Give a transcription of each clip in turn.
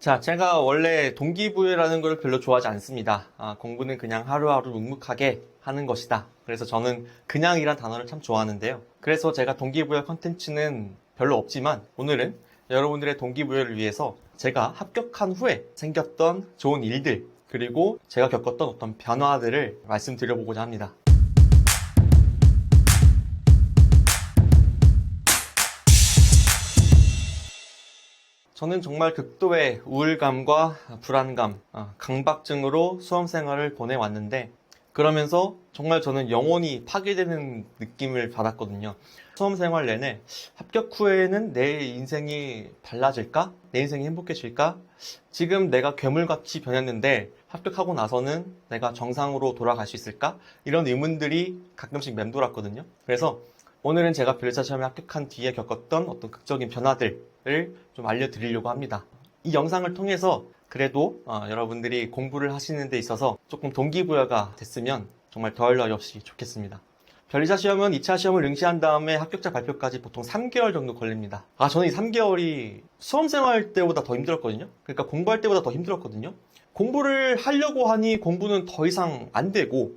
자, 제가 원래 동기부여라는 걸 별로 좋아하지 않습니다. 공부는 그냥 하루하루 묵묵하게 하는 것이다. 그래서 저는 그냥이란 단어를 참 좋아하는데요. 그래서 제가 동기부여 컨텐츠는 별로 없지만 오늘은 여러분들의 동기부여를 위해서 제가 합격한 후에 생겼던 좋은 일들, 그리고 제가 겪었던 어떤 변화들을 말씀드려보고자 합니다. 저는 정말 극도의 우울감과 불안감, 강박증으로 수험 생활을 보내왔는데, 그러면서 정말 저는 영혼이 파괴되는 느낌을 받았거든요. 수험 생활 내내 합격 후에는 내 인생이 달라질까? 내 인생이 행복해질까? 지금 내가 괴물같이 변했는데 합격하고 나서는 내가 정상으로 돌아갈 수 있을까? 이런 의문들이 가끔씩 맴돌았거든요. 그래서 오늘은 제가 변리사 시험에 합격한 뒤에 겪었던 어떤 극적인 변화들을 좀 알려드리려고 합니다. 이 영상을 통해서 그래도 여러분들이 공부를 하시는 데 있어서 조금 동기부여가 됐으면 정말 더할 나위 없이 좋겠습니다. 변리사 시험은 2차 시험을 응시한 다음에 합격자 발표까지 보통 3개월 정도 걸립니다. 저는 이 3개월이 수험생활 때보다 더 힘들었거든요. 그러니까 공부할 때보다 더 힘들었거든요. 공부를 하려고 하니 공부는 더 이상 안 되고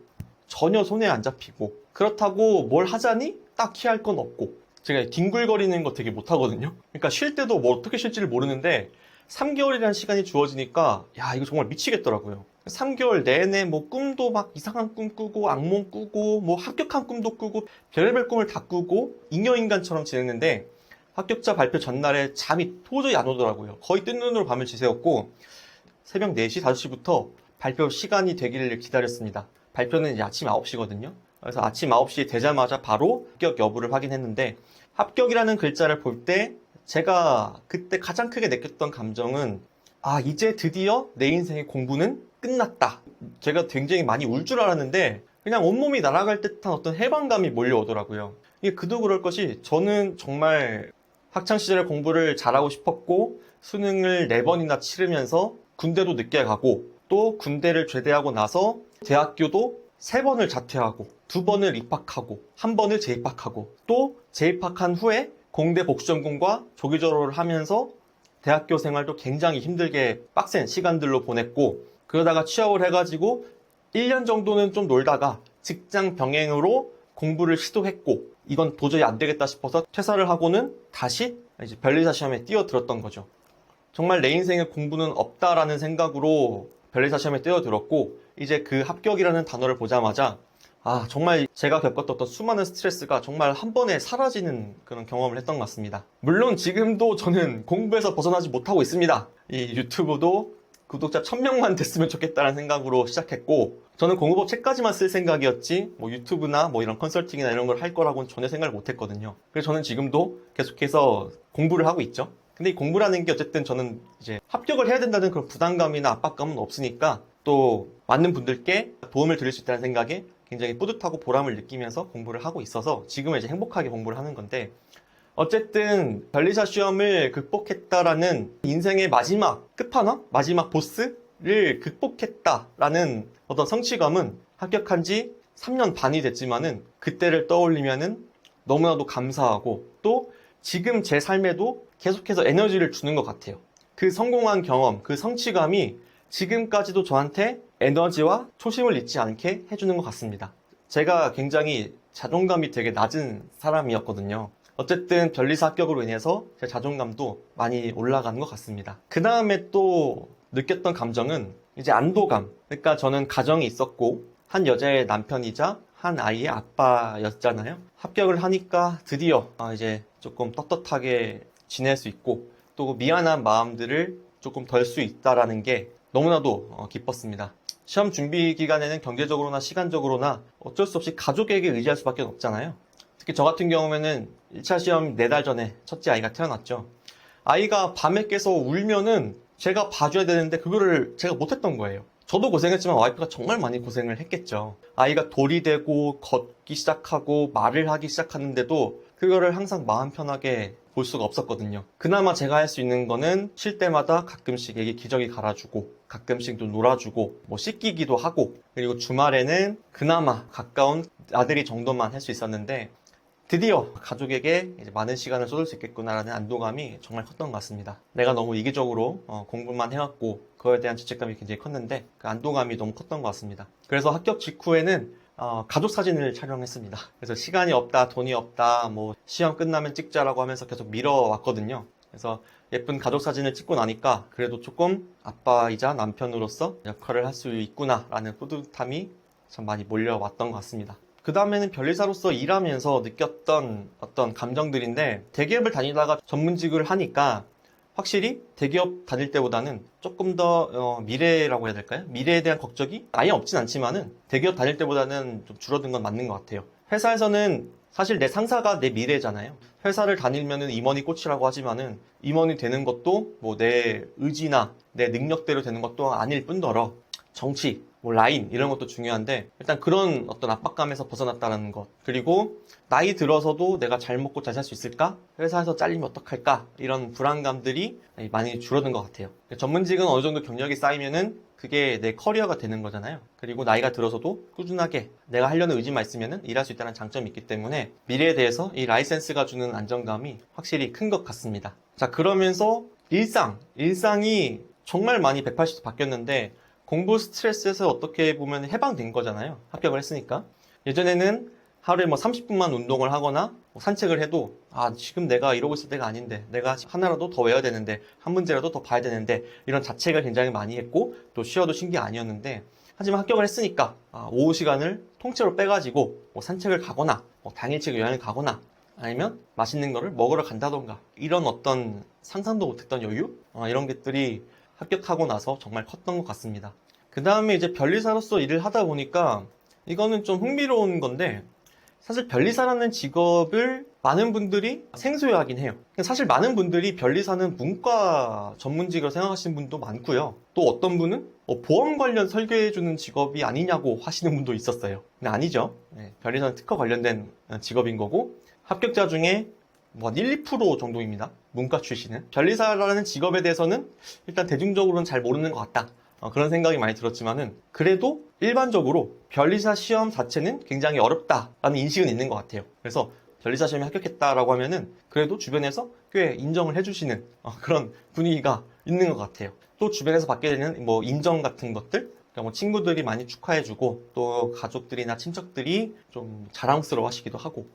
전혀 손에 안 잡히고, 그렇다고 뭘 하자니 딱히 할 건 없고, 제가 뒹굴거리는 거 되게 못하거든요. 그러니까 쉴 때도 뭐 어떻게 쉴지를 모르는데 3개월이라는 시간이 주어지니까 이거 정말 미치겠더라고요. 3개월 내내 뭐 꿈도 막 이상한 꿈 꾸고 악몽 꾸고 뭐 합격한 꿈도 꾸고 별의별 꿈을 다 꾸고 잉여인간처럼 지냈는데, 합격자 발표 전날에 잠이 도저히 안 오더라고요. 거의 뜬 눈으로 밤을 지새웠고 새벽 4시, 5시부터 발표 시간이 되기를 기다렸습니다. 발표는 이제 아침 9시거든요. 그래서 아침 9시 되자마자 바로 합격 여부를 확인했는데, 합격이라는 글자를 볼 때 제가 그때 가장 크게 느꼈던 감정은 이제 드디어 내 인생의 공부는 끝났다. 제가 굉장히 많이 울 줄 알았는데 그냥 온몸이 날아갈 듯한 어떤 해방감이 몰려오더라고요. 이게 그도 그럴 것이, 저는 정말 학창시절에 공부를 잘하고 싶었고 수능을 4번이나 치르면서 군대도 늦게 가고, 또 군대를 제대하고 나서 대학교도 3번을 자퇴하고 2번을 입학하고 1번을 재입학하고, 또 재입학한 후에 공대 복수전공과 조기 졸업을 하면서 대학교 생활도 굉장히 힘들게 빡센 시간들로 보냈고, 그러다가 취업을 해가지고 1년 정도는 좀 놀다가 직장 병행으로 공부를 시도했고, 이건 도저히 안 되겠다 싶어서 퇴사를 하고는 다시 이제 변리사 시험에 뛰어들었던 거죠. 정말 내 인생에 공부는 없다라는 생각으로 변리사 시험에 뛰어들었고, 이제 그 합격이라는 단어를 보자마자 정말 제가 겪었던 어떤 수많은 스트레스가 정말 한 번에 사라지는 그런 경험을 했던 것 같습니다. 물론 지금도 저는 공부에서 벗어나지 못하고 있습니다. 이 유튜브도 구독자 1000명만 됐으면 좋겠다는 생각으로 시작했고, 저는 공부법 책까지만 쓸 생각이었지 뭐 유튜브나 뭐 이런 컨설팅이나 이런 걸 할 거라고는 전혀 생각을 못 했거든요. 그래서 저는 지금도 계속해서 공부를 하고 있죠. 근데 이 공부라는 게 어쨌든 저는 이제 합격을 해야 된다는 그런 부담감이나 압박감은 없으니까, 또 많은 분들께 도움을 드릴 수 있다는 생각에 굉장히 뿌듯하고 보람을 느끼면서 공부를 하고 있어서 지금은 이제 행복하게 공부를 하는 건데, 어쨌든 변리사 시험을 극복했다라는 인생의 마지막 끝판왕? 마지막 보스를 극복했다라는 어떤 성취감은 합격한 지 3년 반이 됐지만은 그때를 떠올리면은 너무나도 감사하고, 또 지금 제 삶에도 계속해서 에너지를 주는 것 같아요. 그 성공한 경험, 그 성취감이 지금까지도 저한테 에너지와 초심을 잃지 않게 해주는 것 같습니다. 제가 굉장히 자존감이 되게 낮은 사람이었거든요. 어쨌든 변리사 합격으로 인해서 제 자존감도 많이 올라가는 것 같습니다. 그 다음에 또 느꼈던 감정은 이제 안도감. 그러니까 저는 가정이 있었고 한 여자의 남편이자 한 아이의 아빠였잖아요. 합격을 하니까 드디어 이제 조금 떳떳하게 지낼 수 있고, 또 미안한 마음들을 조금 덜 수 있다라는 게 너무나도 기뻤습니다. 시험 준비 기간에는 경제적으로나 시간적으로나 어쩔 수 없이 가족에게 의지할 수밖에 없잖아요. 특히 저 같은 경우에는 1차 시험 4달 전에 첫째 아이가 태어났죠. 아이가 밤에 깨서 울면은 제가 봐줘야 되는데 그거를 제가 못했던 거예요. 저도 고생했지만 와이프가 정말 많이 고생을 했겠죠. 아이가 돌이 되고 걷기 시작하고 말을 하기 시작하는데도 그거를 항상 마음 편하게 볼 수가 없었거든요. 그나마 제가 할 수 있는 거는 쉴 때마다 가끔씩 애기 기저귀 갈아주고, 가끔씩 또 놀아주고, 뭐 씻기기도 하고, 그리고 주말에는 그나마 가까운 아들이 정도만 할 수 있었는데, 드디어 가족에게 이제 많은 시간을 쏟을 수 있겠구나라는 안도감이 정말 컸던 것 같습니다. 내가 너무 이기적으로 공부만 해왔고 그거에 대한 죄책감이 굉장히 컸는데 그 안도감이 너무 컸던 것 같습니다. 그래서 합격 직후에는 가족 사진을 촬영했습니다. 그래서 시간이 없다, 돈이 없다, 뭐 시험 끝나면 찍자라고 하면서 계속 미뤄왔거든요. 그래서 예쁜 가족 사진을 찍고 나니까 그래도 조금 아빠이자 남편으로서 역할을 할 수 있구나라는 뿌듯함이 참 많이 몰려왔던 것 같습니다. 그 다음에는 변리사로서 일하면서 느꼈던 어떤 감정들인데, 대기업을 다니다가 전문직을 하니까 확실히 대기업 다닐 때보다는 조금 더 미래라고 해야 될까요? 미래에 대한 걱정이 아예 없진 않지만은 대기업 다닐 때보다는 좀 줄어든 건 맞는 것 같아요. 회사에서는 사실 내 상사가 내 미래잖아요. 회사를 다니면은 임원이 꽃이라고 하지만은 임원이 되는 것도 뭐 내 의지나 내 능력대로 되는 것도 아닐 뿐더러 정치, 뭐 라인 이런 것도 중요한데, 일단 그런 어떤 압박감에서 벗어났다는 것, 그리고 나이 들어서도 내가 잘 먹고 잘 살 수 있을까? 회사에서 잘리면 어떡할까? 이런 불안감들이 많이 줄어든 것 같아요. 전문직은 어느 정도 경력이 쌓이면은 그게 내 커리어가 되는 거잖아요. 그리고 나이가 들어서도 꾸준하게 내가 하려는 의지만 있으면은 일할 수 있다는 장점이 있기 때문에 미래에 대해서 이 라이센스가 주는 안정감이 확실히 큰 것 같습니다. 자, 그러면서 일상이 정말 많이 180도 바뀌었는데, 공부 스트레스에서 어떻게 보면 해방된 거잖아요. 합격을 했으니까. 예전에는 하루에 뭐 30분만 운동을 하거나 뭐 산책을 해도 지금 내가 이러고 있을 때가 아닌데, 내가 하나라도 더 외워야 되는데, 한 문제라도 더 봐야 되는데, 이런 자책을 굉장히 많이 했고 또 쉬어도 쉰 게 아니었는데, 하지만 합격을 했으니까 오후 시간을 통째로 빼가지고 뭐 산책을 가거나 뭐 당일치기 여행을 가거나 아니면 맛있는 거를 먹으러 간다던가, 이런 어떤 상상도 못했던 여유? 이런 것들이 합격하고 나서 정말 컸던 것 같습니다. 그 다음에 이제 변리사로서 일을 하다 보니까 이거는 좀 흥미로운 건데, 사실 변리사라는 직업을 많은 분들이 생소해하긴 해요. 사실 많은 분들이 변리사는 문과 전문직으로 생각하시는 분도 많고요. 또 어떤 분은 보험 관련 설계해주는 직업이 아니냐고 하시는 분도 있었어요. 근데 아니죠. 변리사는 특허 관련된 직업인 거고, 합격자 중에 뭐 1, 2% 정도입니다. 문과 출신은. 변리사라는 직업에 대해서는 일단 대중적으로는 잘 모르는 것 같다. 그런 생각이 많이 들었지만은, 그래도 일반적으로 변리사 시험 자체는 굉장히 어렵다라는 인식은 있는 것 같아요. 그래서 변리사 시험에 합격했다라고 하면은 그래도 주변에서 꽤 인정을 해주시는 그런 분위기가 있는 것 같아요. 또 주변에서 받게 되는 뭐 인정 같은 것들, 그러니까 뭐 친구들이 많이 축하해주고, 또 가족들이나 친척들이 좀 자랑스러워 하시기도 하고,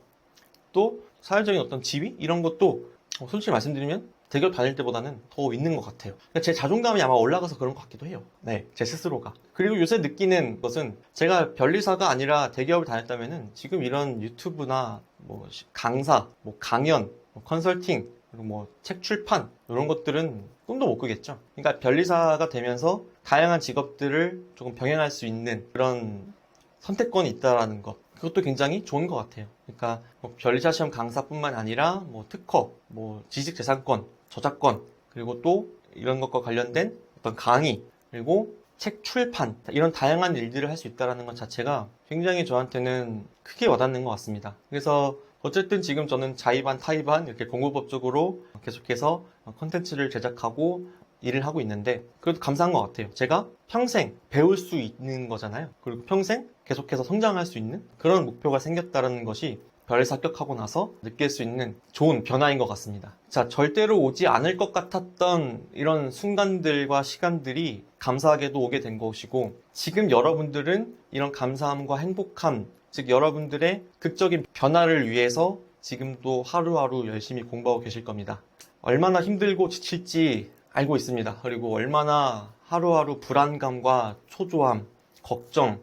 또 사회적인 어떤 지위? 이런 것도 솔직히 말씀드리면 대기업 다닐 때보다는 더 있는 것 같아요. 그러니까 제 자존감이 아마 올라가서 그런 것 같기도 해요. 네, 제 스스로가. 그리고 요새 느끼는 것은, 제가 변리사가 아니라 대기업을 다녔다면은 지금 이런 유튜브나 뭐 강사, 뭐 강연, 뭐 컨설팅, 그리고 뭐 책 출판, 이런 것들은 꿈도 못 꾸겠죠. 그러니까 변리사가 되면서 다양한 직업들을 조금 병행할 수 있는 그런 선택권이 있다라는 것, 그것도 굉장히 좋은 것 같아요. 그러니까 뭐 변리사 시험 강사뿐만 아니라 뭐 특허, 뭐 지식재산권, 저작권, 그리고 또 이런 것과 관련된 어떤 강의, 그리고 책 출판, 이런 다양한 일들을 할 수 있다는 것 자체가 굉장히 저한테는 크게 와닿는 것 같습니다. 그래서 어쨌든 지금 저는 자의반 타의반 이렇게 공부법적으로 계속해서 콘텐츠를 제작하고 일을 하고 있는데, 그래도 감사한 것 같아요. 제가 평생 배울 수 있는 거잖아요. 그리고 평생 계속해서 성장할 수 있는 그런 목표가 생겼다는 것이 별에서 합격하고 나서 느낄 수 있는 좋은 변화인 것 같습니다. 자, 절대로 오지 않을 것 같았던 이런 순간들과 시간들이 감사하게도 오게 된 것이고, 지금 여러분들은 이런 감사함과 행복함, 즉 여러분들의 극적인 변화를 위해서 지금도 하루하루 열심히 공부하고 계실 겁니다. 얼마나 힘들고 지칠지 알고 있습니다. 그리고 얼마나 하루하루 불안감과 초조함, 걱정,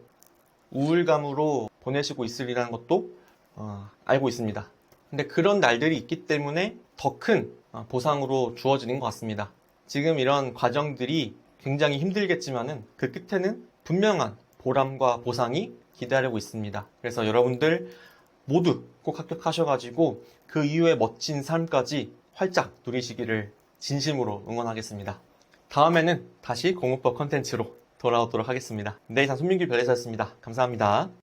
우울감으로 보내시고 있으리라는 것도 알고 있습니다. 근데 그런 날들이 있기 때문에 더 큰 보상으로 주어지는 것 같습니다. 지금 이런 과정들이 굉장히 힘들겠지만은 그 끝에는 분명한 보람과 보상이 기다리고 있습니다. 그래서 여러분들 모두 꼭 합격하셔가지고 그 이후에 멋진 삶까지 활짝 누리시기를 진심으로 응원하겠습니다. 다음에는 다시 공부법 컨텐츠로 돌아오도록 하겠습니다. 네, 이상 손민규 변호사였습니다. 감사합니다.